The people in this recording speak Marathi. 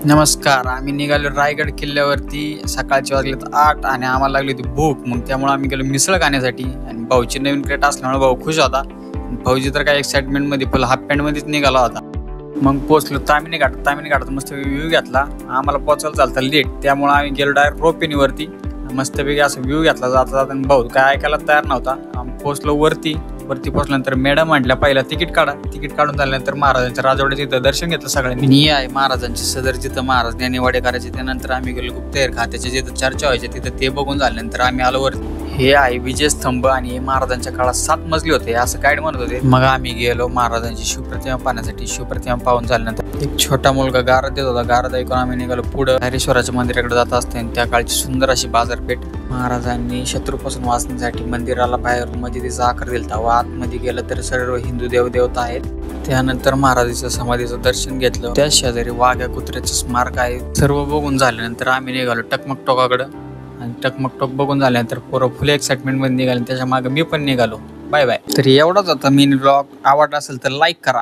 नमस्कार. आम्ही निघालो रायगड किल्ल्यावरती. सकाळचे वाजलेत 8 आणि आम्हाला लागली होती भूक. मग त्यामुळे आम्ही गेलो मिसळ खाण्यासाठी आणि भाऊची नवीन क्रेट असल्यामुळे भाऊ खुश होता. भाऊजी तर काय एक्साइटमेंटमध्ये फुल हाफ पॅन्टमध्येच निघाला होता. मग पोचलो तामिनी घाटात मस्त व्ह्यू घेतला. आम्हाला पोचायला चालतं लेट, त्यामुळे आम्ही गेलो डायरेक्ट रोपिनीवरती. मस्तपैकी असं व्ह्यू घेतला जाता जाता. भाऊ काय ऐकायला तयार नव्हता. आम्ही पोचलो वरती पोचल्यानंतर मॅडम म्हटल्या पहिला तिकीट काढा. तिकीट काढून झाल्यानंतर महाराजांच्या राजवाड्याचं इथं दर्शन घेतलं सगळ्यांनी. मी आहे महाराजांची सदर जिथं महाराज ज्ञानेवाडे करायचे. त्यानंतर आम्ही गेलो गुप्तहेर खात्याच्या जिथं चर्चा व्हायच्या तिथं ते बघून झाल्यानंतर आम्ही आलो वरती. हे आहे विजयस्तंभ आणि हे महाराजांच्या काळात 7 मजली होते असं गाईड म्हणत होते. मग आम्ही गेलो महाराजांची शिवप्रतिमा पाहण्यासाठी. शिवप्रतिमा पाहून झाल्यानंतर एक छोटा मुलगा गारद देत होता. गारद ऐकून आम्ही निघालो पुढं हरेश्वराच्या मंदिराकडे जात असताना त्या काळची सुंदर अशी बाजारपेठ. महाराजांनी शत्रूपासून वाचण्यासाठी मंदिराला बाहेर मस्जिदीचा आकार दिलता व आतमध्ये गेलं तर सर्व हिंदू देवदेवता आहेत. त्यानंतर महाराजांच्या समाधीचं दर्शन घेतलं. त्या शेजारी वाघ्या कुत्र्याचं स्मारक आहे. सर्व बघून झाल्यानंतर आम्ही निघालो टकमक टोकाकडं आणि टकमक टोक बघून झाल्यानंतर पोरं फुल एक्साइटमेंट मध्ये निघाले. त्याच्या मागे मी पण निघालो. Bye bye. तर एवढाच होता मिनी ब्लॉग. आवडला असेल तर लाईक करा.